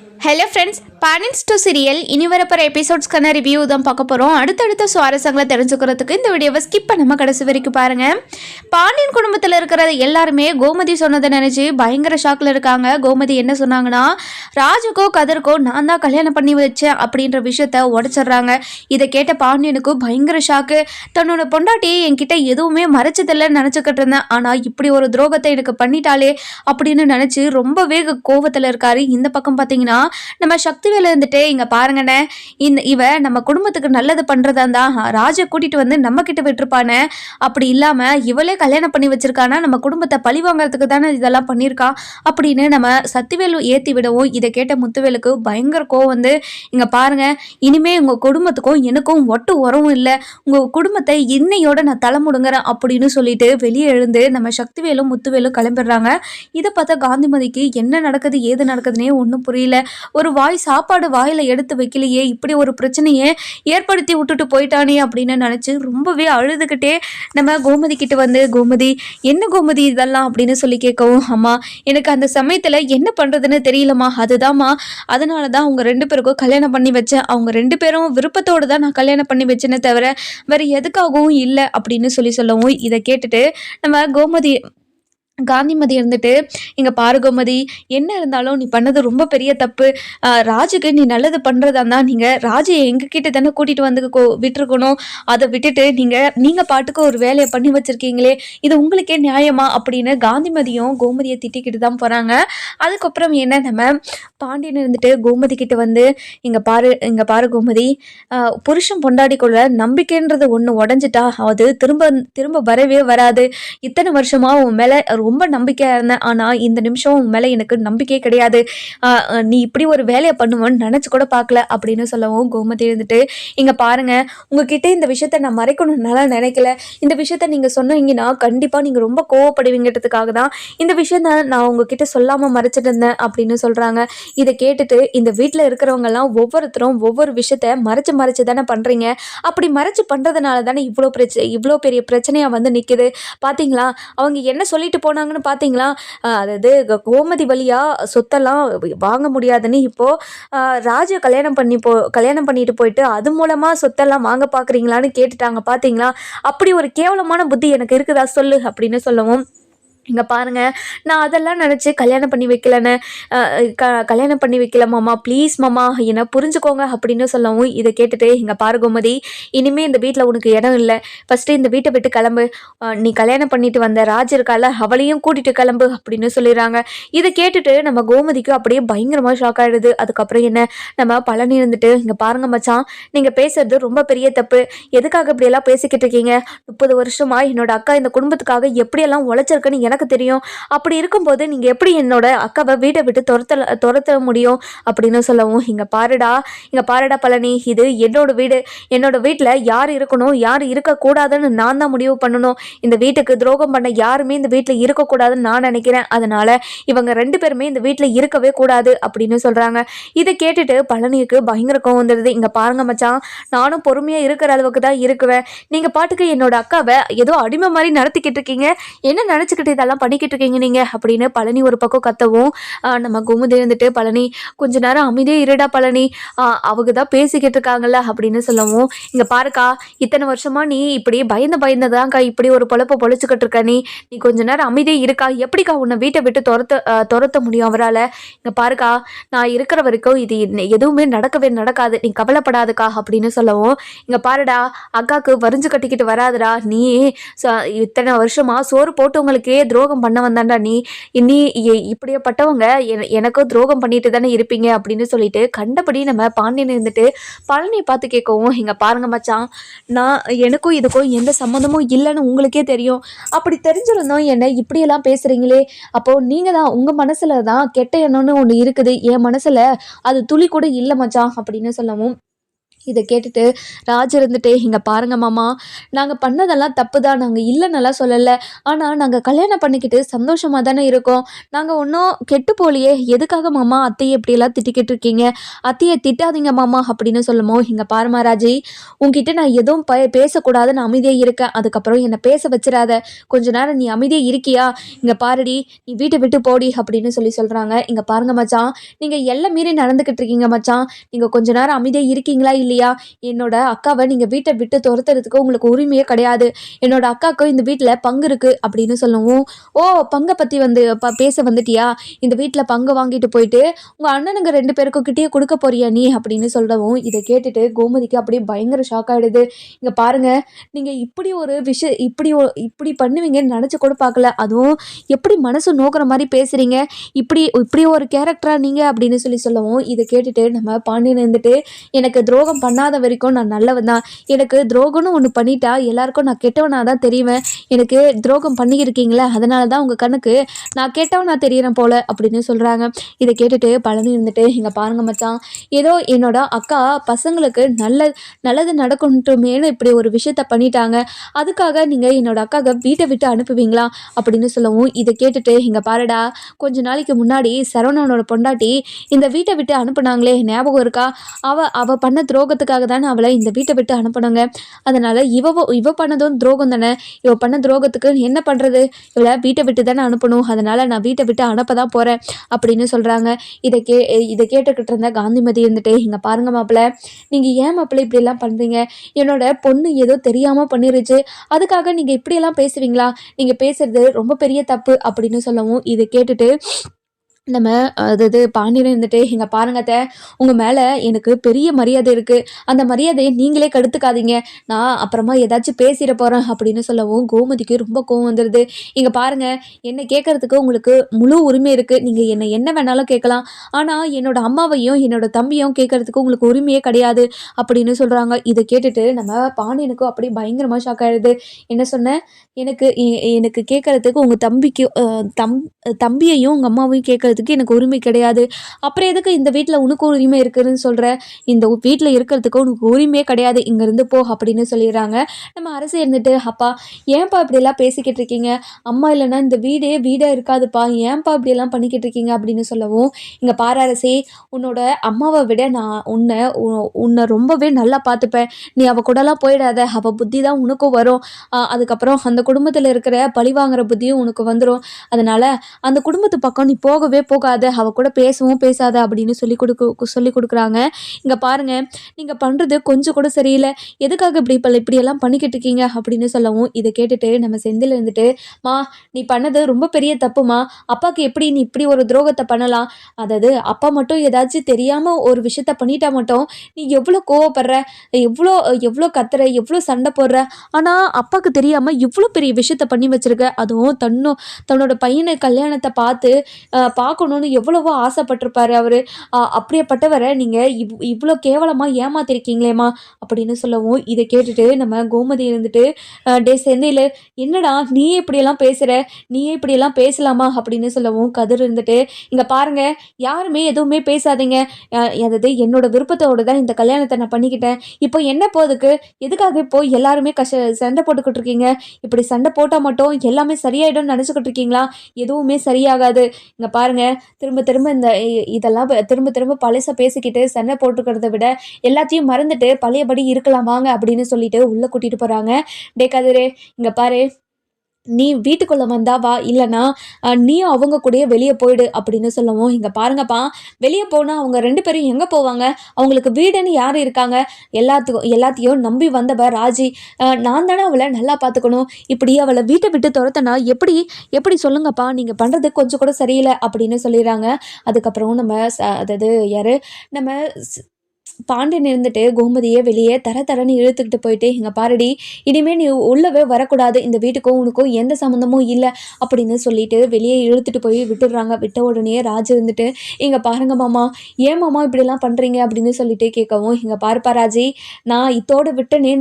Hello friends, parents to serial இனி வரப்போகிற எபிசோட்ஸ்க்கான review தான் பார்க்க போகிறோம். அடுத்தடுத்த சுவாரஸ்யங்களை தெரிஞ்சுக்கிறதுக்கு இந்த வீடியோவை ஸ்கிப் பண்ணாமல் கடைசி வரைக்கும் பாருங்கள். பாண்டியன் குடும்பத்தில் இருக்கிற எல்லாருமே கோமதி சொன்னதை நினச்சி பயங்கர ஷாக்கில் இருக்காங்க. கோமதி என்ன சொன்னாங்கன்னா, ராஜுக்கோ கதருக்கோ நான் தான் கல்யாணம் பண்ணி வச்சேன் அப்படின்ற விஷயத்த உடச்சிட்றாங்க. இதை கேட்ட பாண்டியனுக்கு பயங்கர ஷாக்கு. தன்னோட பொண்டாட்டி என்கிட்ட எதுவுமே மறைச்சதில்லைன்னு நினச்சிக்கிட்டு இருந்தேன், ஆனால் இப்படி ஒரு துரோகத்தை எனக்கு பண்ணிட்டாலே அப்படின்னு நினச்சி ரொம்பவே கோவத்தில் இருக்காரு. இந்த பக்கம் பார்த்தீங்கன்னா நம்ம சக்திவேல் இருந்துட்டு, இங்க பாருங்கண்ணே, இவ நம்ம குடும்பத்துக்கு நல்லது பண்றதா தான் ராஜை கூட்டிட்டு வந்து நம்ம கிட்ட விட்டுருப்பானே, அப்படி இல்லாம இவளே கல்யாணம் பண்ணி வச்சிருக்கானா நம்ம குடும்பத்தை பழி வாங்கறதுக்கு தானே இதெல்லாம் பண்ணியிருக்கா அப்படின்னு நம்ம சக்திவேலு ஏத்தி விடவும், இதை கேட்ட முத்துவேலுக்கு பயங்கர கோவம் வந்து, இங்க பாருங்க, இனிமே உங்க குடும்பத்துக்கும் எனக்கும் ஒட்டு உறவும் இல்லை, உங்க குடும்பத்தை இன்னையோட நான் தலைமுடுங்கிறேன் அப்படின்னு சொல்லிட்டு வெளியே எழுந்து நம்ம சக்திவேலும் முத்துவேலும் கிளம்பிடுறாங்க. இதை பார்த்தா காந்திமதிக்கு என்ன நடக்குது ஏது நடக்குதுன்னே ஒன்றும் புரியல. ஒரு வாய் சாப்பாடு வாயில எடுத்து வைக்கலையே, இப்படி ஒரு பிரச்சனையே ஏற்படுத்தி விட்டுட்டு போயிட்டானே அப்படின்னு நினைச்சு ரொம்பவே அழுதுகிட்டே நம்ம கோமதி கிட்ட வந்து, கோமதி என்ன கோமதி இதெல்லாம் அப்படின்னு சொல்லி கேட்கவும், அம்மா எனக்கு அந்த சமயத்துல என்ன பண்றதுன்னு தெரியலம்மா, அதுதான்மா, அதனாலதான் அவங்க 2 பேருக்கும் கல்யாணம் பண்ணி வச்சேன், அவங்க 2 பேரும் விருப்பத்தோடு தான் நான் கல்யாணம் பண்ணி வச்சேனே தவிர வேற எதுக்காகவும் இல்லை அப்படின்னு சொல்லவும், இதை கேட்டுட்டு நம்ம காந்திமதி இருந்துட்டு, இங்கே பாரு கோமதி, என்ன இருந்தாலும் நீ பண்ணது ரொம்ப பெரிய தப்பு. ராஜுக்கு நீ நல்லது பண்ணுறதா இருந்தால் நீங்கள் ராஜை எங்ககிட்ட தானே கூட்டிகிட்டு வந்து விட்டுருக்கணும். அதை விட்டுட்டு நீங்கள் பாட்டுக்கு ஒரு வேலையை பண்ணி வச்சுருக்கீங்களே, இது உங்களுக்கே நியாயமா அப்படின்னு காந்திமதியும் கோமதியை திட்டிக்கிட்டு தான் போகிறாங்க. அதுக்கப்புறம் என்ன, நம்ம பாண்டியன் இருந்துட்டு கோமதி கிட்ட வந்து, இங்கே பாரு கோமதி, புருஷன் பொண்டாடிக்குள்ள நம்பிக்கைன்றது ஒன்று உடஞ்சிட்டா அது திரும்ப திரும்ப வரவே வராது. இத்தனை வருஷமா உன் மேலே ரொம்ப நம்பிக்கையாக இருந்தேன், ஆனால் இந்த நிமிஷம் உன் மேலே எனக்கு நம்பிக்கையே கிடையாது. நீ இப்படி ஒரு வேலையை பண்ணுவேன்னு நினச்சி கூட பார்க்கல அப்படின்னு சொல்லவும், கோமதி இருந்துட்டு, இங்கே பாருங்கள், உங்ககிட்ட இந்த விஷயத்த நான் மறைக்கணும்னால நினைக்கல. இந்த விஷயத்த நீங்கள் சொன்னீங்கன்னா கண்டிப்பாக நீங்கள் ரொம்ப கோவப்படுவீங்கிறதுக்காக தான் இந்த விஷயத்த நான் உங்ககிட்ட சொல்லாமல் மறைச்சிட்டு இருந்தேன் அப்படின்னு சொல்கிறாங்க. இதை கேட்டுட்டு இந்த வீட்டில் இருக்கிறவங்கெல்லாம் ஒவ்வொருத்தரும் ஒவ்வொரு விஷயத்த மறைச்சு தானே பண்ணுறீங்க. அப்படி மறைச்சு பண்ணுறதுனால தானே இவ்வளோ பெரிய பிரச்சனையாக வந்து நிற்குது. பார்த்தீங்களா, அவங்க என்ன சொல்லிட்டு போனாங்கன்னு பார்த்தீங்களா, அதாவது கோமதி வழியா சொத்தெல்லாம் வாங்க முடியாதுன்னு இப்போது ராஜ கல்யாணம் பண்ணிட்டு போயிட்டு அது மூலமாக சொத்தெல்லாம் வாங்க பார்க்குறீங்களான்னு கேட்டுட்டாங்க. பார்த்தீங்களா, அப்படி ஒரு கேவலமான புத்தி எனக்கு இருக்குதா சொல்லு அப்படின்னு சொல்லவும், இங்கே பாருங்கள், நான் அதெல்லாம் நினச்சி கல்யாணம் பண்ணி வைக்கலன்னு கல்யாணம் பண்ணி வைக்கல மாமா, ப்ளீஸ் மாமா என்னை புரிஞ்சுக்கோங்க அப்படின்னு சொல்லவும், இதை கேட்டுட்டு, இங்கே பாரு கோமதி, இனிமேல் இந்த வீட்டில் உனக்கு இடம் இல்லை, ஃபஸ்ட்டு இந்த வீட்டை விட்டு கிளம்பு, நீ கல்யாணம் பண்ணிட்டு வந்த ராஜ் இருக்கால அவளையும் கூட்டிகிட்டு கிளம்பு அப்படின்னு சொல்லிடுறாங்க. இதை கேட்டுட்டு நம்ம கோமதிக்கு அப்படியே பயங்கரமாக ஷாக் ஆகிடுது. அதுக்கப்புறம் என்ன, நம்ம பழனி இருந்துட்டு, இங்கே பாருங்க மச்சான், நீங்கள் பேசுறது ரொம்ப பெரிய தப்பு, எதுக்காக இப்படியெல்லாம் பேசிக்கிட்டு இருக்கீங்க, 30 வருஷமா என்னோட அக்கா இந்த குடும்பத்துக்காக எப்படியெல்லாம் உழைச்சிருக்குன்னு எனக்கு தெரியும், அப்படி இருக்கும்போது நீங்கள் எப்படி என்னோட அக்காவை வீட்டை விட்டு துரத்த முடியும் அப்படின்னு சொல்லவும், இங்கே பாருடா பழனி, இது என்னோட வீடு, என்னோட வீட்டில் யார் இருக்கணும் யார் இருக்கக்கூடாதுன்னு நான் தான் முடிவு பண்ணணும். இந்த வீட்டுக்கு துரோகம் பண்ண யாருமே இந்த வீட்டில் இருக்கக்கூடாதுன்னு நான் நினைக்கிறேன், அதனால இவங்க 2 பேருமே இந்த வீட்டில் இருக்கவே கூடாது அப்படின்னு சொல்கிறாங்க. இதை கேட்டுட்டு பழனிக்கு பயங்கர கோவம் வந்துடுது. இங்கே பாருங்க மச்சான், நானும் பொறுமையாக இருக்கிற அளவுக்கு தான் இருக்குவேன், நீங்கள் பாட்டுக்கு என்னோட அக்காவை ஏதோ அடிமை மாதிரி நடத்திக்கிட்டு இருக்கீங்க, என்ன நினச்சிக்கிட்டு இதெல்லாம் பண்ணிக்கிட்டு இருக்கீங்க நீங்கள் அப்படின்னு பழனி ஒரு பக்கம் கத்தவும், நம்ம கோமதி இருந்துட்டு, பழனி கொஞ்ச நேரம் அமைதியே இருடா பழனி, அவங்க தான் பேசிக்கிட்டு இருக்காங்கல்ல அப்படின்னு சொல்லவும், இங்கே பாருக்கா, இத்தனை வருஷமா நீ இப்படி பயந்ததாங்க்கா இப்படி ஒரு பொழைச்சிக்கிட்டு இருக்க, நீ கொஞ்ச நேரம் அமைதியே இருக்கா, எப்படிக்கா உன்னை வீட்டை விட்டு துரத்த முடியும் அவரால், இங்கே பாருக்கா, நான் இருக்கிற வரைக்கும் இது எதுவுமே நடக்கவே நடக்காது, நீ கவலைப்படாதுக்கா அப்படின்னு சொல்லவும், இங்கே பாருடா, அக்காவுக்கு வரிஞ்சு கட்டிக்கிட்டு வராதுடா, நீ இத்தனை வருஷமா சோறு போட்டவங்களுக்கே துரோகம் பண்ண வந்தாண்டா, நீ இப்படியப்பட்டவங்க எனக்கும் துரோகம் பண்ணிட்டு தானே இருப்பீங்க அப்படின்னு சொல்லிட்டு கண்டபடி நம்ம பாண்டியன் இருந்துட்டு பழனி பார்த்து கேட்கவும், இங்கே பாருங்க மச்சான், எனக்கும் இதுக்கும் எந்த சம்மந்தமும் இல்லைன்னு உங்களுக்கே தெரியும், அப்படி தெரிஞ்சிருந்தோம் என்ன இப்படியெல்லாம் பேசுகிறீங்களே, அப்போது நீங்கள் தான் உங்கள் மனசில் தான் கெட்ட எண்ணம்னு ஒன்று இருக்குது, என் மனசில் அது துளி கூட இல்லை மச்சான் அப்படின்னு சொல்லவும், இதை கேட்டுட்டு ராஜ் இருந்துட்டு, "இங்கே பாருங்க மாமா, நாங்கள் பண்ணதெல்லாம் தப்பு தான், நாங்கள் இல்லைன்னெல்லாம் சொல்லலை. ஆனால் நாங்கள் கல்யாணம் பண்ணிக்கிட்டு சந்தோஷமாக தானே இருக்கோம். நாங்கள் ஒன்றும் கெட்டு போகலையே. எதுக்காக மாமா அத்தையை இப்படியெல்லாம் திட்டிக்கிட்டு இருக்கீங்க? அத்தையை திட்டாதீங்க மாமா" அப்படின்னு சொல்லுமோ, "இங்கே பாருமா ராஜி, உன்கிட்ட நான் எதுவும் பேசக்கூடாதுன்னு அமைதியாக இருக்கேன். அதுக்கப்புறம் என்னை பேச வச்சிடாத. கொஞ்ச நேரம் நீ அமைதியாக இருக்கியா? இங்கே பாருடி, நீ வீட்டை விட்டு போடி" அப்படின்னு சொல்கிறாங்க. "இங்கே பாருங்க மச்சான், நீங்கள் எல்லாம் மீறி நடந்துக்கிட்டு இருக்கீங்க மச்சான். நீங்கள் கொஞ்ச நேரம் அமைதியாக இருக்கீங்களா இல்லையா? என்னோட அக்காவை நீங்க வீட்டை விட்டு துரத்துறதுக்கு உங்களுக்கு உரிமையே கிடையாது. என்னோட அக்காவுக்கு இந்த வீட்டில் பங்கு இருக்கு" அப்படின்னு சொல்லவும், "ஓ, பங்கை பத்தி வந்து பேச வந்துட்டியா? இந்த வீட்டில் பங்கு வாங்கிட்டு போயிட்டு உங்க அண்ணனுங்க 2 பேருக்கும் கிட்டேயே கொடுக்க போறியா நீ?" அப்படின்னு சொல்லவும், இதை கேட்டுட்டு கோமதிக்கு அப்படியே பயங்கர ஷாக் ஆயிடுது. "இங்க பாருங்க, நீங்க இப்படி ஒரு விஷயம் இப்படி பண்ணுவீங்கன்னு நினைச்சு கூட பார்க்கல. அதுவும் எப்படி மனசு நோக்கிற மாதிரி பேசுறீங்க? இப்படி இப்படி ஒரு கேரக்டரா நீங்க?" அப்படின்னு சொல்லவும், இதை கேட்டுட்டு நம்ம பாண்டியன் இருந்துட்டு, "எனக்கு துரோகம் பண்ணாத வரைக்கும் நான் நல்லவன் தான். எனக்கு துரோகம்னு ஒன்று பண்ணிட்டா எல்லாருக்கும் நான் கெட்டவனாக தான் தெரிவேன். எனக்கு துரோகம் பண்ணியிருக்கீங்களே, அதனால தான் உங்கள் கண்ணுக்கு நான் கெட்டவனா தெரியிறேன் போல" அப்படின்னு சொல்கிறாங்க. இதை கேட்டுட்டு பழனி இருந்துட்டு, "இங்கே பாருங்க மச்சான், ஏதோ என்னோட அக்கா பசங்களுக்கு நல்லது நடக்கட்டுமேனு இப்படி ஒரு விஷயத்த பண்ணிட்டாங்க. அதுக்காக நீங்கள் என்னோட அக்காவை வீட்டை விட்டு அனுப்புவீங்களா?" அப்படின்னு சொல்லவும், இதை கேட்டுட்டு, "இங்கே பாருடா, கொஞ்ச நாளைக்கு முன்னாடி சரவணனோட பொண்டாட்டி இந்த வீட்டை விட்டு அனுப்புனாங்களே, ஞாபகம் இருக்கா? அவ பண்ண துரோகத்துக்காக தானே அவளை இந்த வீட்டை விட்டு அனுப்பணுங்க. அதனால இவ பண்ணதும் துரோகம் தானே. இவ பண்ண துரோகத்துக்கு என்ன பண்ணுறது? இவளை வீட்டை விட்டு தானே அனுப்பணும். அதனால நான் வீட்டை விட்டு அனுப்ப தான் போகிறேன்" அப்படின்னு சொல்கிறாங்க. இதை கேட்டுக்கிட்டு இருந்த காந்திமதி இருந்துட்டு, "இங்கே பாருங்க மாப்பிள்ளை, நீங்கள் ஏன் மாப்பிள்ளை இப்படியெல்லாம் பண்ணுறீங்க? என்னோட பொண்ணு ஏதோ தெரியாமல் பண்ணிருச்சு. அதுக்காக நீங்கள் இப்படியெல்லாம் பேசுவீங்களா? நீங்கள் பேசுறது ரொம்ப பெரிய தப்பு" அப்படின்னு சொல்லவும், இதை கேட்டுட்டு நம்ம அதாவது பாண்டியன் இருந்துட்டு, "இங்க பாருங்க அத்தை, உங்க மேல எனக்கு பெரிய மரியாதை இருக்கு. அந்த மரியாதையை நீங்களே கெடுத்துக்காதீங்க. நான் அப்புறமா ஏதாச்சும் பேசிட போறேன்" அப்படின்னு சொல்லவும், கோமதிக்கு ரொம்ப கோவம் வந்துடுது. "இங்க பாருங்க, என்னை கேட்கறதுக்கு உங்களுக்கு முழு உரிமை இருக்கு. நீங்க என்ன வேணாலும் கேட்கலாம். ஆனா என்னோட அம்மாவையும் என்னோட தம்பியும் கேட்கறதுக்கு உங்களுக்கு உரிமையே கிடையாது" அப்படின்னு சொல்றாங்க. இதை கேட்டுட்டு நம்ம பாண்டியனுக்கும் அப்படி பயங்கரமா ஷாக் ஆயிடுது. "என்ன சொன்ன? எனக்கு கேட்கறதுக்கு உங்க தம்பிக்கு தம்பியையும் உங்க அம்மாவையும் கேட்கறதுக்கு எனக்கு உரிமை கிடையாது. அப்புறம் எதுக்கு இந்த வீட்டில் உனக்கு உரிமை இருக்குதுன்னு சொல்கிற? இந்த வீட்டில் இருக்கிறதுக்கு உனக்கு உரிமையே கிடையாது. இங்கேருந்து போ" அப்படின்னு சொல்லிடுறாங்க. நம்ம அரசு இருந்துட்டு, "அப்பா, ஏன்ப்பா இப்படியெல்லாம் பேசிக்கிட்டு இருக்கீங்க? அம்மா இல்லைன்னா இந்த வீடே இருக்காதுப்பா. ஏன்ப்பா இப்படியெல்லாம் பண்ணிக்கிட்டு இருக்கீங்க?" அப்படின்னு சொல்லவும், "இங்கே பாரு அரசி, உன்னோட அம்மாவை விட நான் உன்னை ரொம்பவே நல்லா பார்த்துப்பேன். நீ அவள் கூடலாம் போயிடாத. அவள் புத்தி தான் உனக்கும் வரும். அதுக்கப்புறம் அந்த குடும்பத்தில் இருக்கிற பழி வாங்குற புத்தியும் உனக்கு வந்துடும். அதனால அந்த குடும்பத்து பக்கம் நீ போகவே போகாத. அவ கூட பேசவும் பேசாத" அப்படின்னு சொல்லி கொடுக்குறாங்க. "இங்க பாருங்க, நீங்க பண்றது கொஞ்சம் கூட சரியில்லை. எதுக்காக இப்படியெல்லாம் பண்ணிக்கிட்டு இருக்கீங்க?" அப்படின்னு சொல்லவும், இதை கேட்டுட்டு நம்ம செந்தில் இருந்துட்டு, "மா, நீ பண்ணது ரொம்ப பெரிய தப்புமா. அப்பாவுக்கு எப்படி நீ இப்படி ஒரு துரோகத்தை பண்ணலாம்? அதாவது அப்பா மட்டும் ஏதாச்சும் தெரியாம ஒரு விஷயத்த பண்ணிட்டா மட்டும் நீ எவ்வளோ கோவப்படுற, எவ்வளோ எவ்வளோ கத்துற, எவ்வளோ சண்டை போடுற. ஆனா அப்பாவுக்கு தெரியாம இவ்வளோ பெரிய விஷயத்த பண்ணி வச்சிருக்க. அதுவும் தன்னோட பையனை கல்யாணத்தை பார்க்கணும்னு எவ்வளவோ ஆசைப்பட்டிருப்பாரு அவரு. அப்படியேப்பட்டவரை நீங்க இவ்வளோ கேவலமா ஏமாத்திருக்கீங்களேம்மா" அப்படின்னு சொல்லவும், இதை கேட்டுட்டு நம்ம கோமதி இருந்துட்டு, "டே செந்தில், என்னடா நீயே இப்படியெல்லாம் பேசுற? நீயே இப்படியெல்லாம் பேசலாமா?" அப்படின்னு சொல்லவும், கதிர் இருந்துட்டு, "இங்க பாருங்க, யாருமே எதுவுமே பேசாதீங்க. அதாவது என்னோட விருப்பத்தோட தான் இந்த கல்யாணத்தை நான் பண்ணிக்கிட்டேன். இப்போ என்ன போதுக்கு? எதுக்காக இப்போ எல்லாருமே சண்டை போட்டுக்கிட்டு இருக்கீங்க? இப்படி சண்டை போட்டால் மட்டும் எல்லாமே சரியாயிடும்னு நினச்சிக்கிட்டு இருக்கீங்களா? எதுவுமே சரியாகாது. இங்கே பாருங்க, திரும்ப திரும்ப இதெல்லாம் திரும்ப திரும்ப பழச பேசிக்கிட்டு சண்டை போட்டுக்கிறத விட எல்லாத்தையும் மறந்துட்டு பழையபடி இருக்கலாம் வாங்க" அப்படின்னு சொல்லிட்டு உள்ளே கூட்டிகிட்டு போகிறாங்க. "டே கதிரே, இங்கே பாரு, நீ வீட்டுக்குள்ளே வந்தா வா, இல்லைனா நீயும் அவங்க கூடயே வெளியே போயிடு" அப்படின்னு சொல்லவும், "இங்கே பாருங்கப்பா, வெளியே போனால் அவங்க 2 பேரும் எங்கே போவாங்க? அவங்களுக்கு வீடுன்னு யார் இருக்காங்க? எல்லாத்தையும் நம்பி வந்தவ ராஜி. நான் தானே அவளை நல்லா பார்த்துக்கணும். இப்படி அவளை வீட்டை விட்டு துரத்தனா எப்படி எப்படி சொல்லுங்கப்பா? நீங்கள் பண்ணுறது கொஞ்சம் கூட சரியில்லை" அப்படின்னு சொல்லிடுறாங்க. அதுக்கப்புறம் நம்ம அதாவது யார், நம்ம பாண்டியன் இருந்துட்டு கோமதியை வெளியே தரன்னு இழுத்துக்கிட்டு போயிட்டு, "இங்கே பாருடி, இனிமேல் நீ உள்ளவே வரக்கூடாது. இந்த வீட்டுக்கும் உனக்கும் எந்த சம்மந்தமும் இல்லை" அப்படின்னு சொல்லிட்டு வெளியே இழுத்துட்டு போய் விட்டுடுறாங்க. விட்ட உடனே ராஜு இருந்துட்டு, "இங்கே பாருங்க மாமா, ஏன் மாமா இப்படிலாம் பண்ணுறீங்க?" அப்படின்னு சொல்லிட்டு கேட்கவும், "இங்கே பாருப்பா ராஜி, நான் இதோட விட்டனே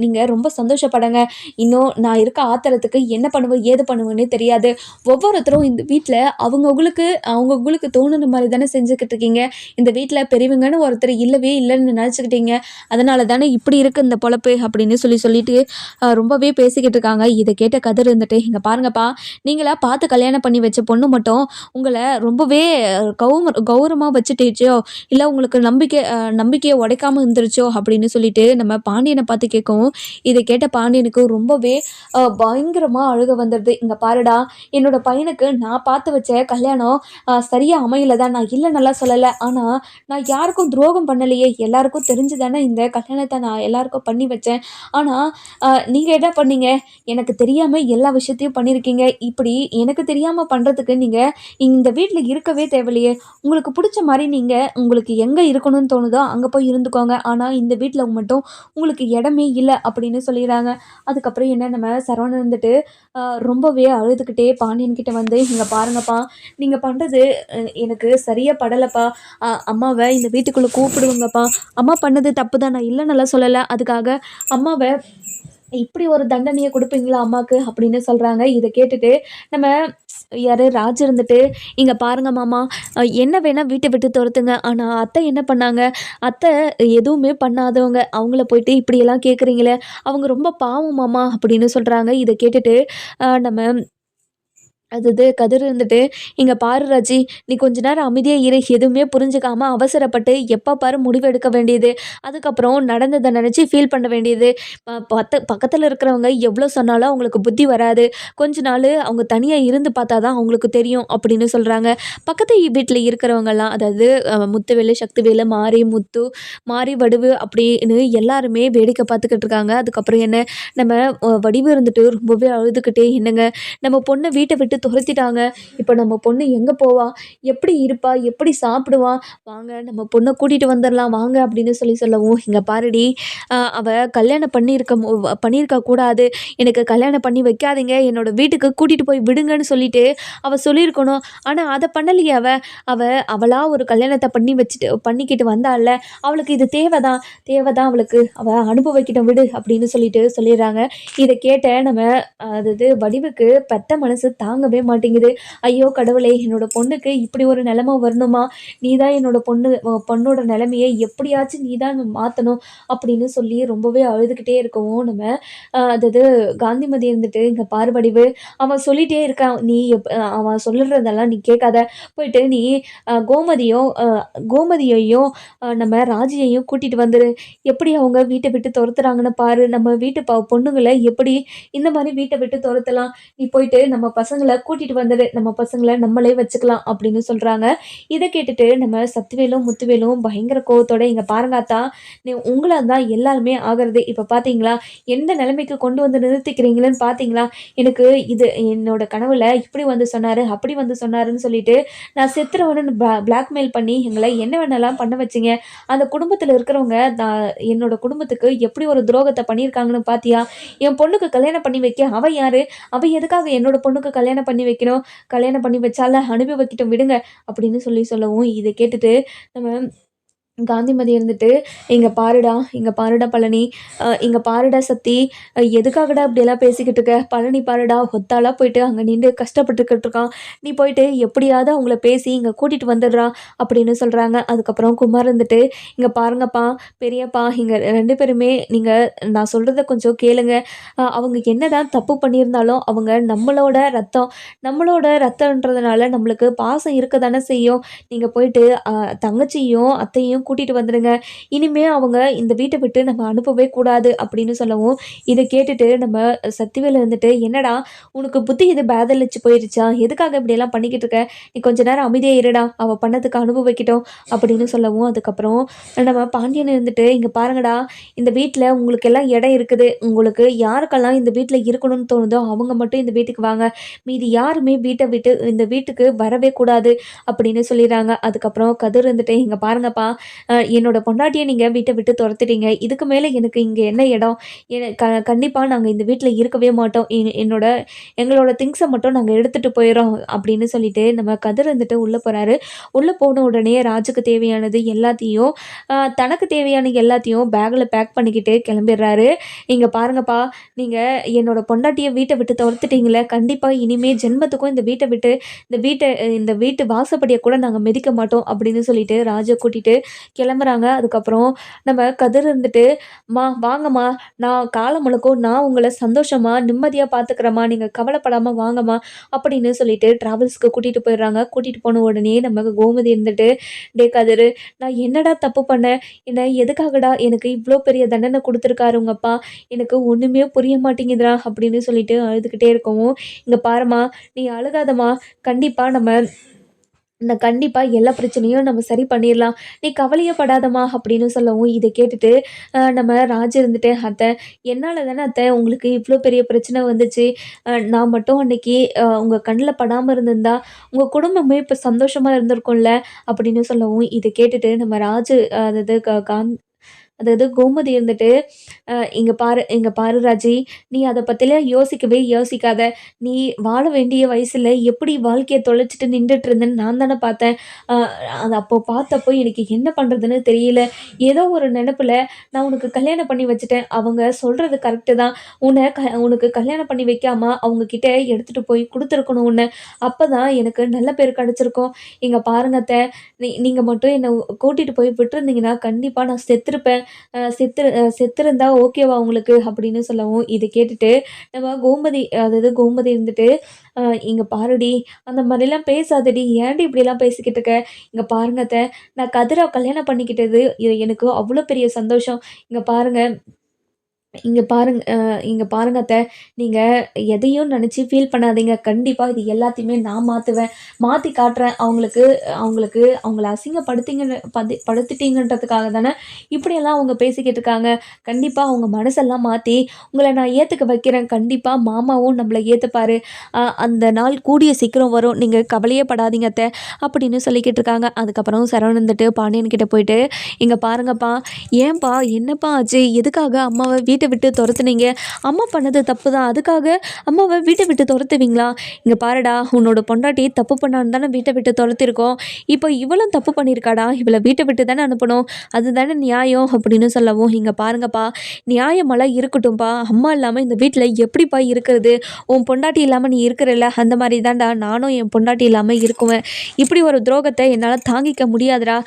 நீங்கள் ரொம்ப சந்தோஷப்படுங்க. இன்னும் நான் இருக்க ஆத்திரத்துக்கு என்ன பண்ணுவேன் ஏது பண்ணுவேன்னு தெரியாது. ஒவ்வொருத்தரும் இந்த வீட்டில் அவங்கவுங்களுக்கு தோணுன மாதிரி தானே செஞ்சுக்கிட்டு இருக்கீங்க. இந்த வீட்டில் பெரியவங்கன்னு ஒருத்தர் இல்லவே தேவையே இல்லைன்னு நினச்சிக்கிட்டீங்க. அதனால தானே இப்படி இருக்கு இந்த பொழப்பு அப்படின்னு சொல்லிட்டு ரொம்பவே பேசிக்கிட்டு இருக்காங்க. இதை கேட்ட கதிர் இருந்துட்டு, இங்கே பாருங்கப்பா, நீங்களா பார்த்து கல்யாணம் பண்ணி வச்ச பொண்ணு மட்டும் உங்களை ரொம்பவே கௌரவமாக வச்சுட்டேச்சோ, இல்லை உங்களுக்கு நம்பிக்கையை உடைக்காம இருந்துருச்சோ அப்படின்னு சொல்லிட்டு நம்ம பாண்டியனை பார்த்து கேட்கவும், இதை கேட்ட பாண்டியனுக்கு ரொம்பவே பயங்கரமாக அழுக வந்துடுது. இங்கே பாருடா, என்னோட பையனுக்கு நான் பார்த்து வச்ச கல்யாணம் சரியாக அமையல தான், நான் இல்லை நல்லா சொல்லலை. ஆனால் நான் யாருக்கும் துரோகம் பண்ணலையே, எல்லாருக்கும் தெரிஞ்சு தானே இந்த கல்யாணத்தை நான் எல்லாருக்கும் பண்ணி வச்சேன். ஆனால் நீங்கள் என்ன பண்ணீங்க, எனக்கு தெரியாமல் எல்லா விஷயத்தையும் பண்ணியிருக்கீங்க. இப்படி எனக்கு தெரியாமல் பண்ணுறதுக்கு நீங்கள் இந்த வீட்டில் இருக்கவே தேவையில்லையே. உங்களுக்கு பிடிச்ச மாதிரி நீங்கள் உங்களுக்கு எங்கே இருக்கணும்னு தோணுதோ அங்கே போய் இருந்துக்கோங்க. ஆனால் இந்த வீட்டில் மட்டும் உங்களுக்கு இடமே இல்லை அப்படின்னு சொல்லிடுறாங்க. அதுக்கப்புறம் என்ன, நம்ம சரவணன் வந்துட்டு ரொம்பவே அழுதுகிட்டே பாண்டியன்கிட்ட வந்து, இங்கே பாருங்கப்பா, நீங்கள் பண்ணுறது எனக்கு சரியாக படலைப்பா. அம்மாவை இந்த வீட்டுக்குள்ளே கூப்பிடுவோங்கப்பா. அம்மா பண்ணது தப்பு தான், நான் இல்லை நல்லா சொல்லலை. அதுக்காக அம்மாவை இப்படி ஒரு தண்டனையை கொடுப்பீங்களா அம்மாவுக்கு அப்படின்னு சொல்கிறாங்க. இதை கேட்டுட்டு நம்ம யார் ராஜ் இருந்துட்டு, இங்கே பாருங்க மாமா, என்ன வேணால் வீட்டை விட்டு துரத்துங்க, ஆனால் அத்தை என்ன பண்ணாங்க, அத்தை எதுவுமே பண்ணாதவங்க, அவங்கள போயிட்டு இப்படியெல்லாம் கேட்குறீங்களே, அவங்க ரொம்ப பாவம் மாமா அப்படின்னு சொல்கிறாங்க. இதை கேட்டுட்டு நம்ம கதிர் இருந்துட்டு, இங்கே பாரு ராஜி, நீ கொஞ்ச நேரம் அமைதியாக இரு, எதுவுமே புரிஞ்சுக்காம அவசரப்பட்டு எப்போ பாரு முடிவு எடுக்க வேண்டியது, அதுக்கப்புறம் நடந்ததை நினச்சி ஃபீல் பண்ண வேண்டியது. பக்கத்தில் இருக்கிறவங்க எவ்வளோ சொன்னாலும் அவங்களுக்கு புத்தி வராது. கொஞ்ச நாள் அவங்க தனியாக இருந்து பார்த்தா தான் அவங்களுக்கு தெரியும் அப்படின்னு சொல்கிறாங்க. பக்கத்து வீட்டில் இருக்கிறவங்கெல்லாம், அதாவது முத்துவேலு, சக்திவேலு, மாரி, முத்து, மாரி, வடிவு அப்படின்னு எல்லாருமே வேடிக்கை பார்த்துக்கிட்டு இருக்காங்க. அதுக்கப்புறம் என்ன, நம்ம வடிவு இருந்துட்டு ரொம்பவே அழுதுகிட்டே, என்னங்க நம்ம பொண்ணை வீட்டை விட்டு துரத்திட்டாங்க, இப்போ நம்ம பொண்ணு எங்கே போவா, எப்படி இருப்பா, எப்படி சாப்பிடுவா, வாங்க நம்ம பொண்ணை கூட்டிகிட்டு வந்துடலாம் வாங்க அப்படின்னு சொல்லவும், இங்கே பாருடி, அவள் கல்யாணம் பண்ணியிருக்க கூடாது, எனக்கு கல்யாணம் பண்ணி வைக்காதீங்க, என்னோட வீட்டுக்கு கூட்டிகிட்டு போய் விடுங்கன்னு சொல்லிட்டு அவள் சொல்லியிருக்கணும். ஆனால் அதை பண்ணலையே. அவளா ஒரு கல்யாணத்தை பண்ணிக்கிட்டு வந்தால, அவளுக்கு இது தேவைதான் அவளுக்கு, அவள் அனுபவிக்கிட்ட விடு அப்படின்னு சொல்லிடுறாங்க. இதை கேட்ட நம்ம அதாவது வடிவுக்கு பெத்த மனசு தாங்கவே மாட்டேங்குது. ஐயோ கடவுளே, என்னோட பொண்ணுக்கு இப்படி ஒரு நிலைமை வரணுமா, நீ தான் என்னோட பொண்ணோட நிலைமையை எப்படியாச்சும் நீ தான் மாற்றணும் அப்படின்னு சொல்லி ரொம்பவே அழுதுகிட்டே இருக்கவும், நம்ம அதாவது காந்திமதி இருந்துட்டு, இங்கே பாரு வடிவு, அவன் சொல்லிகிட்டே இருக்கான், நீ அவன் சொல்லுறதெல்லாம் நீ கேட்காத, போயிட்டு நீ கோமதியையும் நம்ம ராஜியையும் கூட்டிகிட்டு வந்துரு, எப்படி அவங்க வீட்டை விட்டு துரத்துறாங்கன்னு பாரு, நம்ம வீட்டு பொண்ணுங்களை எப்படி இந்த மாதிரி வீட்டை விட்டு துரத்தலாம், நீ போயிட்டு நம்ம பசங்களை கூட்டிகிட்டு வந்துடு, நம்ம பசங்களை நம்மளே வச்சுக்கலாம் அப்படின்னு சொல்கிறாங்க. இதை கேட்டுட்டு நம்ம சக்திவேலும் முத்துவேலும் பயங்கர கோவத்தோட, இங்கே பாருங்காத்தா, உங்களை தான் எல்லாருமே ஆகிறது, இப்போ பார்த்தீங்களா எந்த நிலைமைக்கு கொண்டு வந்து நிறுத்திக்கிறீங்களேன்னு பார்த்தீங்களா, எனக்கு இது என்னோட கனவுல இப்படி வந்து சொன்னார், அப்படி வந்து சொன்னாருன்னு சொல்லிட்டு நான் செத்துறவனு பிளாக்மெயில் பண்ணி எங்களை என்ன வேணாலும் பண்ண வச்சிங்க, அந்த குடும்பத்தில் இருக்கிறவங்க என்னோட குடும்பத்துக்கு எப்படி ஒரு துரோகத்தை பண்ணியிருக்காங்கன்னு பார்த்தியா, என் பொண்ணுக்கு கல்யாணம் பண்ணி வைக்க அவ யாரு, அவ எதுக்காக என்னோட பொண்ணுக்கு கல்யாணம் பண்ணி வைக்கணும், கல்யாணம் பண்ணி வச்சால அனுபவிக்கிட்டும் விடுங்க அப்படின்னு சொல்லவும், இதை கேட்டுட்டு நம்ம காந்திமதி இருந்துட்டு, இங்கே பாருடா பழனி, இங்கே பாருடா சக்தி, எதுக்காகடா இப்படியெல்லாம் பேசிக்கிட்டு இருக்க, பழனி பாருடா ஒத்தாளாக போயிட்டு அங்கே நின்று கஷ்டப்பட்டுக்கிட்டு இருக்கான், நீ போயிட்டு எப்படியாவது அவங்கள பேசி இங்கே கூட்டிகிட்டு வந்துடுறா அப்படின்னு சொல்கிறாங்க. அதுக்கப்புறம் குமார் இருந்துட்டு, இங்கே பாருங்கப்பா பெரியப்பா, இங்கே 2 பேருமே நீங்கள் நான் சொல்கிறத கொஞ்சம் கேளுங்க, அவங்க என்ன தான் தப்பு பண்ணியிருந்தாலும் அவங்க நம்மளோட ரத்தன்றதுனால நம்மளுக்கு பாசம் இருக்க தானே செய்யும், நீங்கள் போயிட்டு தங்கச்சியும் அத்தையும் கூட்டிகிட்டு வந்துடுங்க, இனிமே அவங்க இந்த வீட்டை விட்டு நம்ம அனுப்பவே கூடாது அப்படின்னு சொல்லவும், இதை கேட்டுட்டு நம்ம சக்திவேல் இருந்துட்டு, என்னடா உனக்கு புத்தி இது பேதலிச்சு போயிடுச்சா, எதுக்காக இப்படியெல்லாம் பண்ணிக்கிட்டு இருக்க, நீ கொஞ்ச நேரம் அமைதியாக இருடா, அவள் பண்ணதுக்கு அனுபவிக்கிட்டோம் அப்படின்னு சொல்லவும், அதுக்கப்புறம் நம்ம பாண்டியன் இருந்துட்டு, இங்கே பாருங்கடா, இந்த வீட்டில் உங்களுக்கு எல்லாம் இடம் இருக்குது, உங்களுக்கு யாருக்கெல்லாம் இந்த வீட்டில் இருக்கணும்னு தோணுதோ அவங்க மட்டும் இந்த வீட்டுக்கு வாங்க, மீதி யாருமே வீட்டை விட்டு இந்த வீட்டுக்கு வரவே கூடாது அப்படின்னு சொல்லிடுறாங்க. அதுக்கப்புறம் கதிர் இருந்துட்டு, இங்கே பாருங்கப்பா, என்னோட பொண்டாட்டியை நீங்கள் வீட்டை விட்டு துரத்துட்டீங்க, இதுக்கு மேலே எனக்கு இங்கே என்ன இடம், கண்டிப்பாக நாங்கள் இந்த வீட்டில் இருக்கவே மாட்டோம், எங்களோட திங்ஸை மட்டும் நாங்கள் எடுத்துகிட்டு போயிடறோம் அப்படின்னு சொல்லிட்டு நம்ம கதிர் வந்துட்டு உள்ளே போகிறாரு. உள்ளே போன உடனே ராஜுக்கு தேவையானது எல்லாத்தையும் தனக்கு தேவையான எல்லாத்தையும் பேக்கில் பேக் பண்ணிக்கிட்டு கிளம்பிடுறாரு. இங்கே பாருங்கப்பா, நீங்கள் என்னோட பொண்டாட்டியை வீட்டை விட்டு துரத்துட்டீங்களே, கண்டிப்பாக இனிமேல் ஜென்மத்துக்கும் இந்த வீட்டை இந்த வீட்டு வாசப்படியை கூட நாங்கள் மிதிக்க மாட்டோம் அப்படின்னு சொல்லிட்டு ராஜை கூட்டிகிட்டு கிளம்புறாங்க. அதுக்கப்புறம் நம்ம கதிர் இருந்துட்டு, "அம்மா வாங்கம்மா, நான் காலம் முழுக்கும் நான் உங்கள சந்தோஷமா, நிம்மதியா பார்த்துக்கிறேம்மா. நீங்க கவலைப்படாம வாங்கம்மா" அப்படின்னு சொல்லிட்டு டிராவல்ஸ்க்கு கூட்டிட்டு போயிடுறாங்க. கூட்டிட்டு போன உடனே நம்ம கோமதி இருந்துட்டு, "டேய் கதிரு, நான் என்னடா தப்பு பண்ணேன்? என்ன எதுக்காகடா எனக்கு இவ்ளோ பெரிய தண்டனை குடுத்துருக்காரு உங்க அப்பா? எனக்கு ஒண்ணுமே புரிய மாட்டேங்குதுடா" அப்படின்னு சொல்லிட்டு அழுதுகிட்டே இருக்கவும், "இங்க பாரும்மா, நீ அழுகாதம்மா. கண்டிப்பா கண்டிப்பா எல்லா பிரச்சனையும் நம்ம சரி பண்ணிரலாம். நீ கவலையே படாதம்மா" அப்படின்னு சொல்லவும், இத கேட்டுட்டு நம்ம ராஜ் இருந்துட்டு, "அத்தை, என்னால தானே அத்தை உங்களுக்கு இவ்ளோ பெரிய பிரச்சனை வந்துச்சு. நான் மட்டும் அன்னைக்கு உங்க கண்ல படாம இருந்திருந்தா, உங்க குடும்பமே இப்ப சந்தோஷமா இருந்திருக்கும்ல" அப்படின்னு சொல்லவும், இத கேட்டுட்டு நம்ம ராஜு அதாவது அதாவது கோமதி இருந்துட்டு, இங்க பாரு ராஜி, நீ அத பத்திலாம் யோசிக்கவே யோசிக்காத. நீ வாழ வேண்டிய வயசுல எப்படி வாழ்க்கைய தொலைச்சுட்டு நின்டுட்டு இருந்தேன்னு நான் தானே பார்த்தேன். அ அது அப்போ பார்த்தப்போ எனக்கு என்ன பண்றதுன்னு தெரியல. ஏதோ ஒரு நெனப்புல நான் உனக்கு கல்யாணம் பண்ணி வச்சுட்டேன். அவங்க சொல்றது கரெக்ட்டு தான். உனக்கு கல்யாணம் பண்ணி வைக்காம அவங்க கிட்ட எடுத்துட்டு போய் குடுத்துருக்கணும் உன்ன. அப்பதான் எனக்கு நல்ல பேர் கிடைச்சிருக்கும். இங்க பாருங்க அத்த, நீங்க மட்டும் என்ன கூட்டிட்டு போய் விட்டுருந்தீங்கன்னா, கண்டிப்பா நான் செத்துருப்பேன். செத்திருந்தா ஓகேவா உங்களுக்கு?" அப்படின்னு சொல்லவும், இத கேட்டுட்டு நம்ம கோமதி இருந்துட்டு, "அ இங்க பாருடி, அந்த மாரிலாம் பேசாதடி. ஏன்டி இப்படிலாம் பேசிக்கிட்டு இருக்க? இங்க பாருங்க அத்த, நான் கதிர கல்யாணம் பண்ணிக்கிட்டது எனக்கு அவ்ளோ பெரிய சந்தோஷம். இங்க பாருங்க இங்க பாருங்க அத்த, நீங்க எதையும் நெனச்சு ஃபீல் பண்ணாதீங்க. கண்டிப்பா இது எல்லாத்தையுமே நான் மாத்துவேன். மாத்தி காட்டுறேன். அவங்களுக்கு அவங்களுக்கு அவங்கள படுத்திட்டீங்கன்றதுக்காக தானே இப்படியெல்லாம் அவங்க பேசிக்கிட்டு இருக்காங்க. கண்டிப்பா அவங்க மனசெல்லாம் மாத்தி உங்கள நான் ஏத்துக்க வைக்கிறேன். கண்டிப்பா மாமாவும் நம்மள ஏத்துப்பாரு. அந்த நாள் கூடிய சீக்கிரம் வரும். நீங்க கவலையே படாதீங்க அத்த" அப்படின்னு சொல்லிக்கிட்டு இருக்காங்க. அதுக்கப்புறம் சரவணன் வந்துட்டு பாண்டியன் கிட்ட போயிட்டு, "இங்க பாருங்கப்பா, ஏன்பா என்னப்பா ஆச்சு? எதுக்காக அம்மாவ வீட்ட விட்டு தொரத்துனீங்க? அம்மா பண்ணது தப்பு தான். அதுக்காக அம்மாவ வீட்ட விட்டு தொரத்துவீங்களா? இங்க பாருடா, உன்னோட பொண்டாட்டி தப்பு பண்ணான்னு தானே வீட்ட விட்டு தொரத்திருக்கோம். இப்போ இவளும் தப்பு பண்ணியிருக்காடா. இவள வீட்ட விட்டு தானே அனுப்பணும். அதுதானே நியாயம்" அப்படின்னு சொல்லவும், "இங்க பாருங்கப்பா, நியாயமெல்லாம் இருக்கட்டும்ப்பா. அம்மா இல்லாம இந்த வீட்ல எப்படிப்பா இருக்கிறது? உன் பொண்டாட்டி இல்லாம நீ இருக்கிறல்ல, அந்த மாரி தான்டா நானும் என் பொண்டாட்டி இல்லாம இருக்குவேன். இப்படி ஒரு துரோகத்த என்னால தாங்கிக்க முடியாதுடா.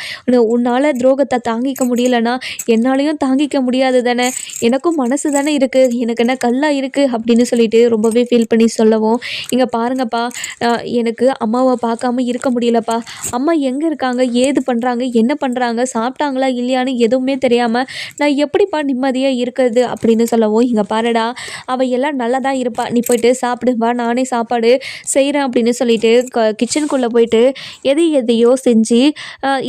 உன்னால துரோகத்த தாங்கிக்க முடியலன்னா, என்னாலயும் தாங்கிக்க முடியாது தானே. எனக்கும் மனசு தானே இருக்கு. எனக்கு என்ன கல்லா இருக்கு?" அப்படின்னு சொல்லிட்டு ரொம்பவே ஃபீல் பண்ணி சொல்லவும், "இங்க பாருங்கப்பா, அ எனக்கு அம்மாவ பார்க்காம இருக்க முடியலப்பா. அம்மா எங்க இருக்காங்க? ஏது பண்றாங்க? என்ன பண்றாங்க? சாப்பிட்டாங்களா? இல்லையான்னு எதுவுமே தெரியாம நான் எப்படிப்பா நிம்மதியா இருக்கிறது?" அப்படின்னு சொல்லவும், "இங்க பாருடா, அவ எல்லாம் நல்லா தான் இருப்பா. நீ போயிட்டு சாப்பிடு. வா, நானே சாப்பாடு செய்றேன்" அப்படின்னு சொல்லிட்டு கிச்சனுக்குள்ள போயிட்டு எதையோ செஞ்சு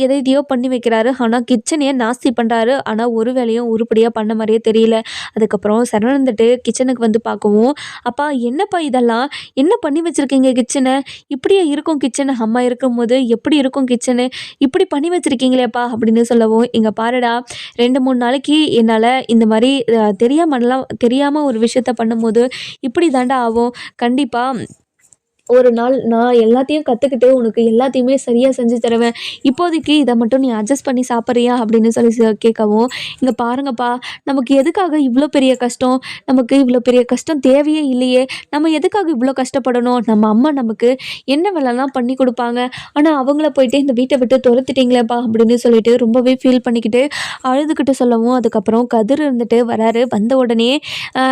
எதையோ பண்ணி வைக்கிறாரு. ஆனா கிச்சனையே நாஸ்தி பண்றாரு. ஆனா ஒரு வேலையும் உருப்படியா பண்ண மாரியே தெரியல. அதுக்கப்புறம் சரவணன் வந்துட்டு கிச்சனுக்கு வந்து பார்க்கவும், "அப்பா என்னப்பா இதெல்லாம்? என்ன பண்ணி வச்சிருக்கீங்க கிச்சன? இப்படியா இருக்கும் கிச்சனு? அம்மா இருக்கும்போது எப்படி இருக்கும் கிச்சனு? இப்படி பண்ணி வச்சிருக்கீங்களேப்பா" அப்படின்னு சொல்லவும், "இங்க பாருடா, 2, 3 நாளைக்கு என்னால இந்த மாரி தெரியாம ஒரு விஷயத்த பண்ணும்போது இப்படி தான்டா ஆகும். கண்டிப்பா ஒரு நாள் நான் எல்லாத்தையும் கத்துக்கிட்டு உனக்கு எல்லாத்தையுமே சரியா செஞ்சு தருவேன். இப்போதைக்கு இத மட்டும் நீ அட்ஜஸ்ட் பண்ணி சாப்பிடுறியா?" அப்படின்னு சொல்லி கேட்கவும், "இங்க பாருங்கப்பா, நமக்கு எதுக்காக இவ்ளோ பெரிய கஷ்டம்? நமக்கு இவ்ளோ பெரிய கஷ்டம் தேவையே இல்லையே! நம்ம எதுக்காக இவ்ளோ கஷ்டப்படணும்? நம்ம அம்மா நமக்கு என்ன வேலைலாம் பண்ணி குடுப்பாங்க. ஆனா அவங்கள போயிட்டு இந்த வீட்ட விட்டு தொரத்திட்டீங்களேப்பா" அப்படின்னு சொல்லிட்டு ரொம்பவே ஃபீல் பண்ணிக்கிட்டு அழுதுகிட்டு சொல்லவும், அதுக்கப்புறம் கதிர் இருந்துட்டு வராரு. வந்த உடனே அ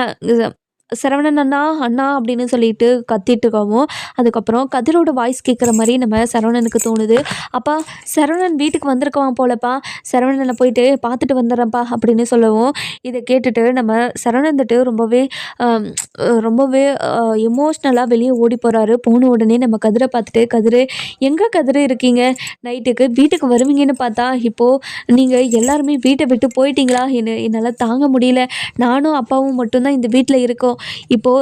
"சரவணன் அண்ணா, அண்ணா" அப்படின்னு சொல்லிட்டு கத்திட்டு இருக்கவும், அதுக்கப்புறம் கதிரோட வாய்ஸ் கேட்குற மாரி நம்ம சரவணனுக்கு தோணுது. "அப்பா, சரவணன் வீட்டுக்கு வந்திருக்கான் போலப்பா. சரவணன போயிட்டு பார்த்துட்டு வந்துடுறேன்ப்பா" அப்படின்னு சொல்லவும், இத கேட்டுட்டு நம்ம சரவணன் வந்துட்டு ரொம்பவே எமோஷ்னலா வெளிய ஓடி போறாரு. போன உடனே நம்ம கதிர பார்த்துட்டு, "கதிரு, எங்க கதிரு இருக்கீங்க? நைட்டுக்கு வீட்டுக்கு வருவீங்கன்னு பார்த்தா, இப்போ நீங்க எல்லாருமே வீட்ட விட்டு போயிட்டீங்களா? என்னால தாங்க முடியல. நானும் அப்பாவும் மட்டும் தான் இந்த வீட்ல இருக்கோம். இப்போ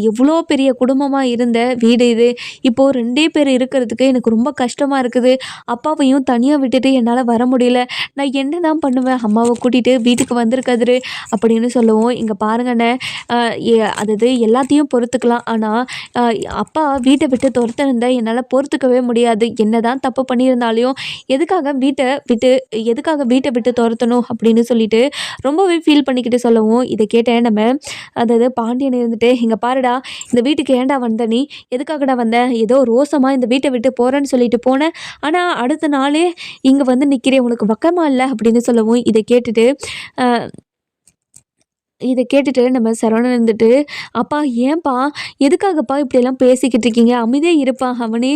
எவ்வளோ பெரிய குடும்பமா இருந்த வீடு இது. இப்போ 2டே பேர் இருக்கிறதுக்கு எனக்கு ரொம்ப கஷ்டமா இருக்குது. அப்பாவையும் தனியா விட்டுட்டு என்னால வர முடியல. நான் என்ன தான் பண்ணுவேன்? அம்மாவ கூட்டிட்டு வீட்டுக்கு வந்துரு கதிரு" அப்படின்னு சொல்லவும், "இங்க பாருங்க அண்ணே, அ எ அதாவது எல்லாத்தையும் பொறுத்துக்கலாம். ஆனா அ அப்பா வீட்ட விட்டு துரத்துனத என்னால பொறுத்துக்கவே முடியாது. என்னதான் தப்பு பண்ணியிருந்தாலும், எதுக்காக வீட்ட விட்டு தொரத்தணும்?" அப்படின்னு சொல்லிட்டு ரொம்பவே ஃபீல் பண்ணிக்கிட்டு சொல்லவும், இத கேட்ட நம்ம அதாவது பாண்டியன் பாண்டியன் இருந்துட்டு, "இங்க பாருடா, இந்த வீட்டுக்கு ஏன்டா வந்த நீ? எதுக்காகடா வந்த? ஏதோ ரோசமா இந்த வீட்ட விட்டு போறேன்னு சொல்லிட்டு போன. ஆனா அடுத்த நாளே இங்க வந்து நிக்கிறியே! உனக்கு வெக்கமா இல்ல?" அப்படின்னு சொல்லவும், அ இத கேட்டுட்டு நம்ம சரவணன் இருந்துட்டு, "அப்பா ஏன்பா? எதுக்காகப்பா இப்படியெல்லாம் பேசிக்கிட்டு இருக்கீங்க? அமைதியா இருப்பா. அவனே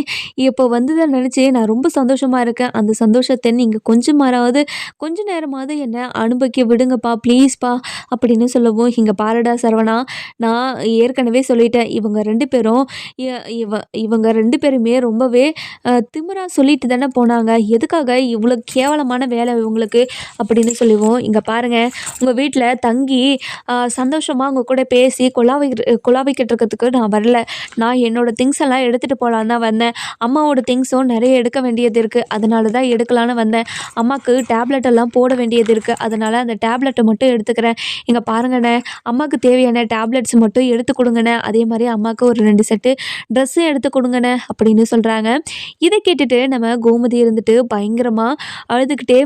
இப்போ வந்தத நெனச்சு நான் ரொம்ப சந்தோஷமா இருக்கேன். அந்த சந்தோஷத்த நீங்க கொஞ்ச நேரமாவது என்ன அனுபவிக்க விடுங்கப்பா. ப்ளீஸ்ப்பா" அப்படின்னு சொல்லவும், "இங்க பாருடா சரவணா, நான் ஏற்கனவே சொல்லிட்டேன். இ இவங்க 2 பேருமே ரொம்பவே திமிரா சொல்லிட்டு தானே போனாங்க. எதுக்காக இவ்ளோ கேவலமான வேலை இவங்களுக்கு?" அப்படின்னு சொல்லுவோம். "இங்க பாருங்க, உங்க வீட்ல தங்கி சந்தோஷமா உங்க கூட பேசி குலாவிக்கிட்டு இருக்கிறதுக்கு நான் வரல. நான் என்னோட திங்ஸ் எல்லாம் எடுத்துட்டு போலான்னு தான் வந்தேன். அம்மாவோட திங்ஸும் நெறைய எடுக்க வேண்டியது இருக்கு. அதனால தான் எடுக்கலான்னு வந்தேன். அம்மாக்கு டேப்லெட் எல்லாம் போட வேண்டியது இருக்கு. அதனால அந்த டேப்லெட்ட மட்டும் எடுத்துக்கிறேன். இங்க பாருங்கண்ணே, அம்மாக்கு தேவையான டேப்லெட்ஸ் மட்டும் எடுத்து குடுங்கண்ணே. அதே மாரி அம்மாக்கு ஒரு 2 செட்டு ட்ரெஸ்ஸும் எடுத்து குடுங்கண்ணே" அப்படின்னு சொல்றாங்க. இத கேட்டுட்டு நம்ம கோமதி இருந்துட்டு பயங்கரமா அழுதுகிட்டே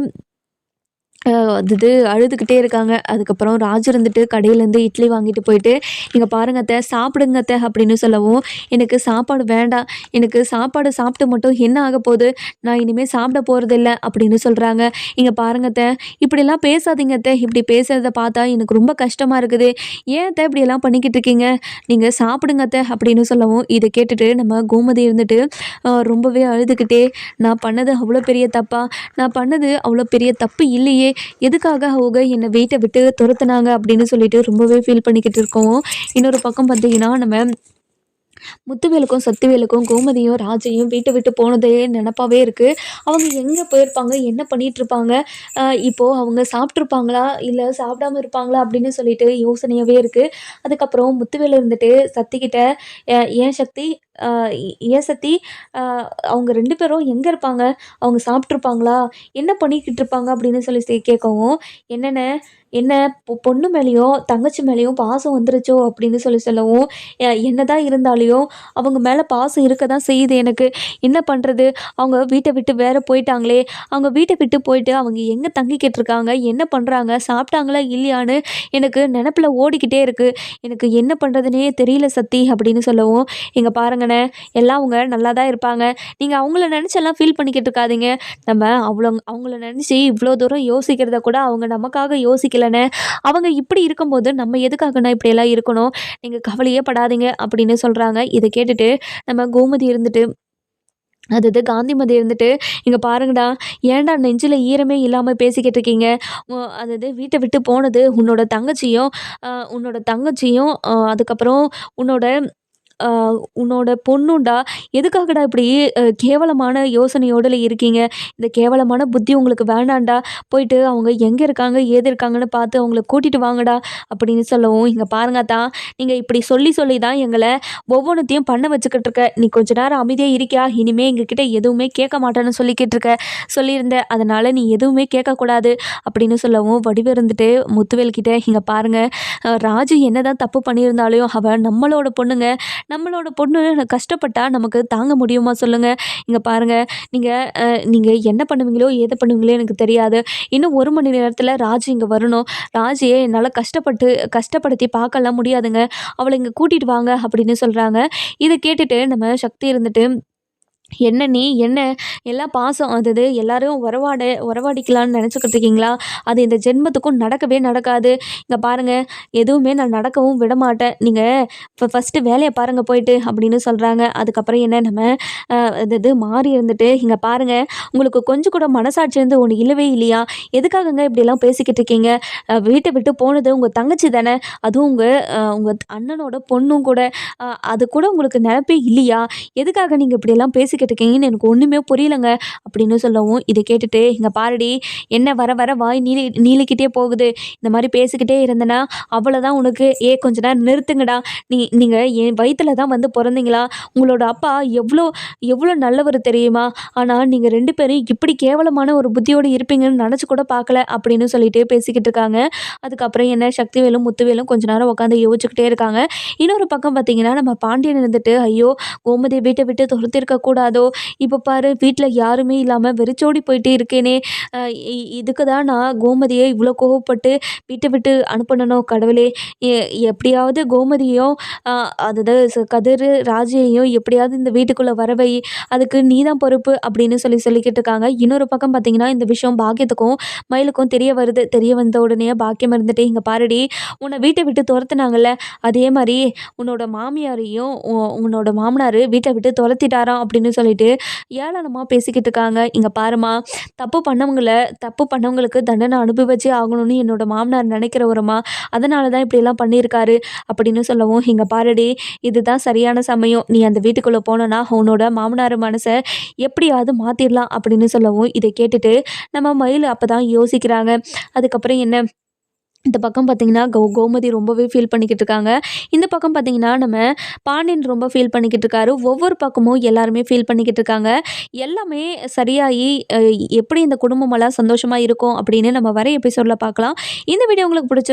அழுதுகிட்டே இருக்காங்க. அதுக்கப்புறம் ராஜு இருந்துட்டு கடையிலேருந்து இட்லி வாங்கிட்டு போயிட்டு, "இங்க பாருங்க அத்த, சாப்பிடுங்க அத்த" அப்படின்னு சொல்லவும், "எனக்கு சாப்பாடு வேண்டாம். எனக்கு சாப்பாடு சாப்பிட்டு மட்டும் என்ன ஆகப்போகுது? நான் இனிமே சாப்பிட போறதில்ல" அப்படின்னு சொல்றாங்க. "இங்க பாருங்க அத்த, இப்படிலாம் பேசாதீங்க அத்த. இப்படி பேசுறத பார்த்தா எனக்கு ரொம்ப கஷ்டமா இருக்குது. ஏன் அத்த இப்படியெல்லாம் பண்ணிக்கிட்டு இருக்கீங்க? நீங்க சாப்பிடுங்க அத்த" அப்படின்னு சொல்லவும், இத கேட்டுட்டு நம்ம கோமதி இருந்துட்டு ரொம்பவே அழுதுகிட்டே, "நான் பண்ணது அவ்வளோ பெரிய தப்பா? நான் பண்ணது அவ்வளோ பெரிய தப்பு இல்லையே! எதுக்காக அவங்க என்னை வீட்டை விட்டு துரத்துனாங்க?" அப்படின்னு சொல்லிட்டு ரொம்பவே ஃபீல் பண்ணிக்கிட்டு இருக்கோம். இன்னொரு பக்கம் பார்த்தீங்கன்னா, நம்ம முத்துவேலுக்கும் சக்திவேலுக்கும் கோமதியும் ராஜையும் வீட்டை விட்டு போனதே நினப்பாவே இருக்கு. அவங்க எங்கே போயிருப்பாங்க, என்ன பண்ணிட்டு இருப்பாங்க, இப்போ அவங்க சாப்பிட்ருப்பாங்களா, இல்லை சாப்பிடாம இருப்பாங்களா அப்படின்னு சொல்லிட்டு யோசனையாகவே இருக்கு. அதுக்கப்புறம் முத்துவேலு இருந்துட்டு சக்திகிட்ட, ஏன் சக்தி, ஏன் சக்தி, அவங்க 2 பேரும் எங்கே இருப்பாங்க, அவங்க சாப்பிட்ருப்பாங்களா, என்ன பண்ணிக்கிட்டு இருப்பாங்க அப்படின்னு சொல்லி கேட்கவும், என்னென்ன என்ன பொண்ணு மேலேயும் தங்கச்சி மேலேயும் பாசம் வந்துருச்சோ அப்படின்னு சொல்லவும், என்னதான் இருந்தாலும் அவங்க மேலே பாசம் இருக்க தான் செய்யுது எனக்கு. என்ன பண்ணுறது, அவங்க வீட்டை விட்டு வேற போயிட்டாங்களே, அவங்க வீட்டை விட்டு போயிட்டு அவங்க எங்கே தங்கிக்கிட்டு இருக்காங்க, என்ன பண்ணுறாங்க, சாப்பிட்டாங்களா இல்லையான்னு எனக்கு நினப்பில் ஓடிக்கிட்டே இருக்கு. எனக்கு என்ன பண்ணுறதுனே தெரியல சத்தி அப்படின்னு சொல்லவும், "இங்க பாருங்கண்ணே, எல்லாம் அவங்க நல்லா தான் இருப்பாங்க. நீங்கள் அவங்கள நினச்செல்லாம் ஃபீல் பண்ணிக்கிட்டு இருக்காதீங்க. நம்ம அவங்கள நினச்சி இவ்வளோ தூரம் யோசிக்கிறத கூட அவங்க நமக்காக யோசிக்கலண்ணே. அவங்க இப்படி இருக்கும்போது நம்ம எதுக்காகண்ணா இப்படியெல்லாம் இருக்கணும். நீங்கள் கவலையே படாதீங்க" அப்படின்னு சொல்கிறாங்க. இதை கேட்டுட்டு நம்ம கோமதி இருந்துட்டு, அதாவது காந்திமதி இருந்துட்டு, "இங்க பாருங்கடா, ஏன்டா நெஞ்சில ஈரமே இல்லாம பேசிக்கிட்டு இருக்கீங்க? அதாவது வீட்டை விட்டு போனது உன்னோட தங்கச்சியும் அதுக்கப்புறம் உன்னோட அ உன்னோட பொண்ணும்டா. எதுக்காகடா இப்படி கேவலமான யோசனையோடல இருக்கீங்க? இந்த கேவலமான புத்தி உங்களுக்கு வேண்டாம்டா. போயிட்டு அவங்க எங்க இருக்காங்க, ஏது இருக்காங்கன்னு பார்த்து அவங்கள கூட்டிட்டு வாங்கடா" அப்படின்னு சொல்லவும், "இங்க பாருங்க அத்தா, நீங்க இப்படி சொல்லி சொல்லி தான் எங்கள ஒவ்வொன்னுத்தையும் பண்ண வச்சுக்கிட்டு இருக்க. நீ கொஞ்ச நேரம் அமைதியா இருக்கியா? இனிமே எங்ககிட்ட எதுவுமே கேட்க மாட்டேன்னு சொல்லியிருந்த. அதனால நீ எதுவுமே கேட்கக்கூடாது" அப்படின்னு சொல்லவும், வடிவு இருந்துட்டு முத்துவேல் கிட்ட, "இங்க பாருங்க, ராஜு என்னதான் தப்பு பண்ணியிருந்தாலும் அவ நம்மளோட பொண்ணுங்க. நம்மளோட பொண்ணு கஷ்டப்பட்டா நமக்கு தாங்க முடியுமா சொல்லுங்க? இங்க பாருங்க, நீங்க நீங்க என்ன பண்ணுவீங்களோ, ஏது பண்ணுவீங்களோ எனக்கு தெரியாது. இன்னும் 1 மணி நேரத்துல ராஜு இங்க வரணும். ராஜிய என்னால கஷ்டப்படுத்தி பார்க்கலாம் முடியாதுங்க. அவள இங்க கூட்டிட்டு வாங்க" அப்படின்னு சொல்றாங்க. இத கேட்டுட்டு நம்ம சக்தி இருந்துட்டு, என்ன எல்லாம் பாசம் அது எல்லாரும் உறவாடிக்கலாம்னு நினச்சிக்கிட்டு இருக்கீங்களா? அது இந்த ஜென்மத்துக்கும் நடக்கவே நடக்காது. இங்க பாருங்க, எதுவுமே நான் நடக்கவும் விடமாட்டேன். நீங்க ஃபர்ஸ்ட்டு வேலைய பாருங்க போயிட்டு அப்படின்னு சொல்றாங்க. அதுக்கப்புறம் என்ன நம்ம மாறி இருந்துட்டு, "இங்க பாருங்க, உங்களுக்கு கொஞ்சம் கூட மனசாட்சி ஒண்ணு இல்லவே இல்லையா? எதுக்காகங்க இப்படிலாம் பேசிக்கிட்டு இருக்கீங்க? வீட்ட விட்டு போனது உங்க தங்கச்சி தானே, அதுவும் உங்க அண்ணனோட பொண்ணும் கூட. அது கூட உங்களுக்கு நெனப்பே இல்லையா? எதுக்காக நீங்க இப்படியெல்லாம் பேசிக்கிட்டு இருக்கீங்கன்னு எனக்கு ஒண்ணுமே புரியலங்க" அப்படின்னு சொல்லவும், இத கேட்டுட்டு, "இங்க பாருடி, என்ன வர வர வாய் நீளிக்கிட்டே போகுது. இந்த மாரி பேசிக்கிட்டே இருந்தேன்னா அவ்வளோதான் உனக்கு. கொஞ்ச நேரம் நிறுத்துங்கடா. நீங்க என் வயித்துல தான் வந்து பொறந்தீங்களா? உங்களோட அப்பா எவ்ளோ எவ்ளோ நல்லவரு தெரியுமா? ஆனா நீங்க 2 பேரும் இப்படி கேவலமான ஒரு புத்தியோட இருப்பீங்கன்னு நெனச்சு கூட பார்க்கல" அப்படின்னு சொல்லிட்டு பேசிக்கிட்டு இருக்காங்க. அதுக்கப்புறம் என்ன, சக்திவேலும் முத்துவேலும் கொஞ்ச நேரம் உட்காந்து யோசிச்சுக்கிட்டே இருக்காங்க. இன்னொரு பக்கம் பார்த்தீங்கன்னா, நம்ம பாண்டியன் இருந்துட்டு, "ஐயோ! கோமதிய வீட்ட விட்டு துரத்தியிருக்க கூடாது. பண்ணாதோ, இப்போ பாரு வீட்டில் யாருமே இல்லாமல் வெறிச்சோடி போயிட்டே இருக்கேனே. இதுக்கு தான் நான் கோமதியை இவ்வளோ கோவப்பட்டு வீட்டை விட்டு அனுப்பணும் கடவுளே. எ எப்படியாவது கோமதியையும் அதாவது கதிர் ராஜியையும் எப்படியாவது இந்த வீட்டுக்குள்ளே வரவை, அதுக்கு நீ தான் பொறுப்பு அப்படின்னு சொல்லிக்கிட்டு இருக்காங்க. இன்னொரு பக்கம் பார்த்தீங்கன்னா இந்த விஷயம் பாக்கியத்துக்கும் மயிலுக்கும் தெரிய வருது. தெரிய வந்த உடனே பாக்கியம் இருந்துட்டு, இங்கே பாருடி, உன்னை வீட்டை விட்டு துரத்துனாங்கல்ல, அதே மாதிரி உன்னோட மாமியாரையும் உன்னோட மாமனார் வீட்டை விட்டு துரத்திட்டாராம் அப்படின்னு சொல்லிட்டு ஏளனமாக பேசிக்கிட்டு இருக்காங்க. இங்கே பாருமா, தப்பு பண்ணவங்களுக்கு தண்டனை அனுபவிச்சே ஆகணும்னு என்னோட மாமனார் நினைக்கிறவருமா, அதனால தான் இப்படியெல்லாம் பண்ணியிருக்காரு அப்படின்னு சொல்லவும், இங்கே பாருடி, இதுதான் சரியான சமயம். நீ அந்த வீட்டுக்குள்ளே போனோன்னா உன்னோட மாமனார் மனசை எப்படியாவது மாற்றிடலாம் அப்படின்னு சொல்லவும், இதை கேட்டுட்டு நம்ம மயில் அப்போ தான் யோசிக்கிறாங்க. அதுக்கப்புறம் என்ன, இந்த பக்கம் பார்த்தீங்கன்னா கோமதி ரொம்பவே ஃபீல் பண்ணிக்கிட்டு இருக்காங்க. இந்த பக்கம் பார்த்தீங்கன்னா நம்ம பாண்டியன் ரொம்ப ஃபீல் பண்ணிக்கிட்டு இருக்காரு. ஒவ்வொரு பக்கமும் எல்லாருமே ஃபீல் பண்ணிக்கிட்டு இருக்காங்க. எல்லாமே சரியாகி எப்படி இந்த குடும்பமெல்லாம் சந்தோஷமாக இருக்கும் அப்படின்னு நம்ம வர எபிசோடில் பார்க்கலாம். இந்த வீடியோ உங்களுக்கு பிடிச்சிருந்தா